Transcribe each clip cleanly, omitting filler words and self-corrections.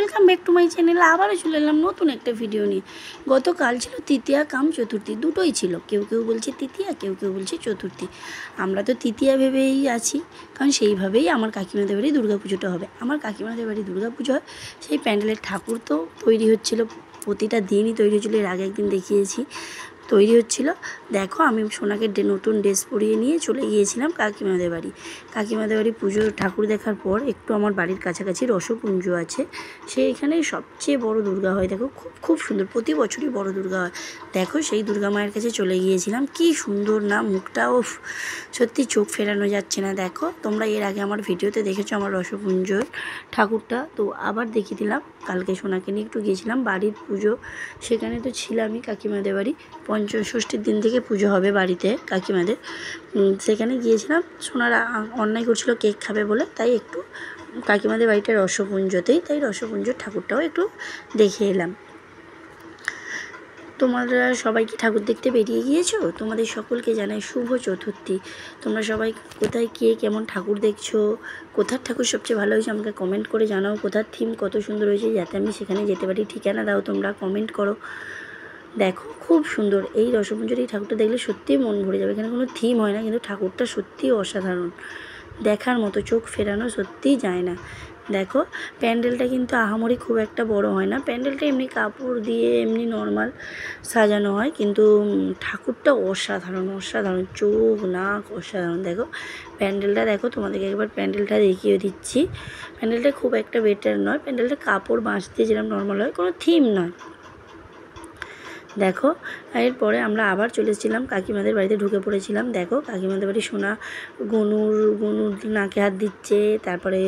Welcome back to my channel. আবারও চলে এলাম নতুন একটা ভিডিও নিয়ে। গতকাল ছিল তৃতীয়া কাম চতুর্থী, দুটোই ছিল। কেউ কেউ বলছে তৃতীয়া, কেউ কেউ বলছে চতুর্থী। আমরা তো তৃতীয়া ভেবেই আছি, কারণ সেইভাবেই আমার কাকিমাদের বাড়ি দুর্গা পুজোটা হবে। আমার কাকিমাদের বাড়ি দুর্গা পুজো হয়, সেই প্যান্ডেলের ঠাকুর তো তৈরি হচ্ছিলো, প্রতিটা দিনই তৈরি হচ্ছিলো। এর আগে একদিন দেখিয়েছি তৈরি হচ্ছিল। দেখো আমি সোনাকে নতুন ড্রেস পরিয়ে নিয়ে চলে গিয়েছিলাম কাকিমাদের বাড়ি। কাকিমাদের বাড়ি পুজোর ঠাকুর দেখার পর একটু আমার বাড়ির কাছাকাছি রসপুঞ্জ আছে, সেইখানে সবচেয়ে বড় দুর্গা হয়। দেখো খুব খুব সুন্দর, প্রতি বছরই বড় দুর্গা হয়। দেখো সেই দুর্গা মায়ের কাছে চলে গিয়েছিলাম। কি সুন্দর না মুখটাও, সত্যি চোখ ফেরানো যাচ্ছে না। দেখো তোমরা এর আগে আমার ভিডিওতে দেখেছো আমার রসপুঞ্জর ঠাকুরটা, তো আবার দেখিয়ে দিলাম। কালকে সোনাকে নিয়ে একটু গিয়েছিলাম বাড়ির পুজো, সেখানে তো ছিলামই কাকিমাদের বাড়ি। পঞ্চষষ্ঠীর দিন থেকে পুজো হবে বাড়িতে কাকিমাদের, সেখানে গিয়েছিলাম। সোনারা অন্যায় করছিল কেক খাবে বলে, তাই একটু কাকিমাদের বাড়িটা রসপুঞ্জতেই, তাই রসপুঞ্জর ঠাকুরটাও একটু দেখে এলাম। তোমরা সবাই কি ঠাকুর দেখতে বেরিয়ে গিয়েছো? তোমাদের সকলকে জানাই শুভ চতুর্থী। তোমরা সবাই কোথায় কে কেমন ঠাকুর দেখছো, কোথার ঠাকুর সবচেয়ে ভালো হয়েছে আমাকে কমেন্ট করে জানাও। কোথার থিম কত সুন্দর হয়েছে, যাতে আমি সেখানে যেতে পারি। ঠিকানা দাও, তোমরা কমেন্ট করো। দেখো খুব সুন্দর এই রসপুঞ্জের এই ঠাকুরটা দেখলে সত্যিই মন ভরে যাবে। এখানে কোনো থিম হয় না, কিন্তু ঠাকুরটা সত্যিই অসাধারণ, দেখার মতো, চোখ ফেরানো সত্যিই যায় না। দেখো প্যান্ডেলটা কিন্তু আহামরি খুব একটা বড় হয় না, প্যান্ডেলটা এমনি কাপড় দিয়ে এমনি নর্মাল সাজানো হয়, কিন্তু ঠাকুরটা অসাধারণ অসাধারণ, চোখ নাক অসাধারণ। দেখো প্যান্ডেলটা দেখো, তোমাদেরকে একবার প্যান্ডেলটা দেখিয়ে দিচ্ছি। প্যান্ডেলটা খুব একটা বেটার নয়, প্যান্ডেলটা কাপড় বাঁশ দিয়ে যেরকম নর্মাল হয়, কোনো থিম নয়। দেখো এরপরে আমরা আবার চলে এসেছিলাম কাকিমাদের বাড়িতে, ঢুকে পড়েছিলাম। দেখো কাকিমাদের বাড়ি সোনা গনুর নাকে হাত দিচ্ছে, তারপরে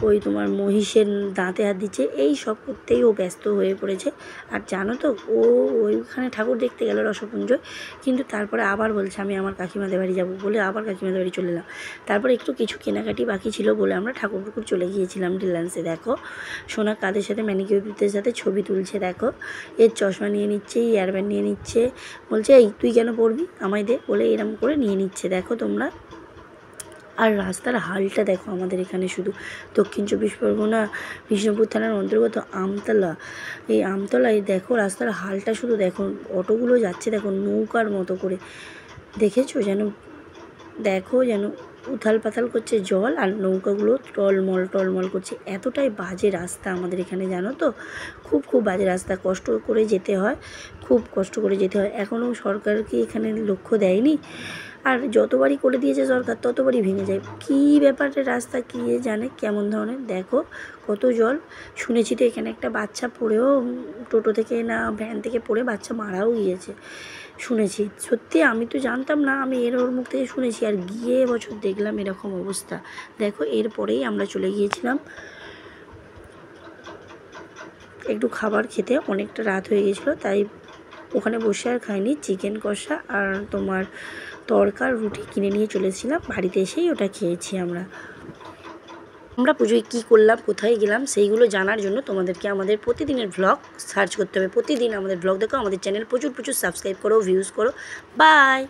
ওই তোমার মহিষের দাঁতে হাত দিচ্ছে, এই সব করতেই ও ব্যস্ত হয়ে পড়েছে। আর জানো তো ও ওইখানে ঠাকুর দেখতে গেল রসপুঞ্জয়, কিন্তু তারপরে আবার বলছে আমি আমার কাকিমাদের বাড়ি যাবো বলে আবার কাকিমাদের বাড়ি চলে এলাম। তারপরে একটু কিছু কেনাকাটি বাকি ছিল বলে আমরা ঠাকুর চলে গিয়েছিলাম রিলায়েন্সে। দেখো সোনা কাদের সাথে ম্যানিকিউরদের সাথে ছবি তুলছে। দেখো এর চশমা নিয়ে নিচ্ছে, ইয়ারব্যান্ড নিয়ে নিচ্ছে, বলছে এই তুই কেন পড়বি আমায় দে বলে এরম করে নিয়ে নিচ্ছে। দেখো তোমরা, আর রাস্তার হালটা দেখো আমাদের এখানে শুধু দক্ষিণ চব্বিশ পরগনা বিষ্ণুপুর থানার অন্তর্গত আমতলা, এই আমতলায় দেখো রাস্তার হালটা শুধু দেখো, অটোগুলো যাচ্ছে দেখো নৌকার মতো করে, দেখেছো যেন, দেখো যেন উথাল পাতাল করছে জল, আর নৌকাগুলো টলমল করছে। এতটাই বাজে রাস্তা আমাদের এখানে, জানো তো খুব খুব বাজে রাস্তা, কষ্ট করে যেতে হয়, খুব কষ্ট করে যেতে হয়। এখনও সরকার কি এখানে লক্ষ্য দেয়নি? আর যতবারই করে দিয়েছে সরকার ততবারই ভেঙে যায়। কী ব্যাপারে রাস্তা কী জানে কেমন ধরনের। দেখো কত জল, শুনেছি তো এখানে একটা বাচ্চা পড়েও, টোটো থেকে না ভ্যান থেকে পড়ে বাচ্চা মারাও গিয়েছে শুনেছি। সত্যি আমি তো জানতাম না, আমি ওর মুখ থেকে শুনেছি, আর গিয়ে এবছর দেখলাম এরকম অবস্থা। দেখো এরপরেই আমরা চলে গিয়েছিলাম একটু খাবার খেতে, অনেকটা রাত হয়ে গেছিলো, তাই ওখানে বসে আর খাইনি। চিকেন কষা আর তোমার তড়কা রুটি কিনে নিয়ে চলেছিলাম, বাড়িতে এসেই ওটা খেয়েছি। আমরা পুজোয় কী করলাম, কোথায় গেলাম, সেইগুলো জানার জন্য তোমাদেরকে আমাদের প্রতিদিনের ভ্লগ সার্চ করতে হবে। প্রতিদিন আমাদের ভ্লগ দেখো, আমাদের চ্যানেল প্রচুর সাবস্ক্রাইব করো, ভিউজ করো। বাই।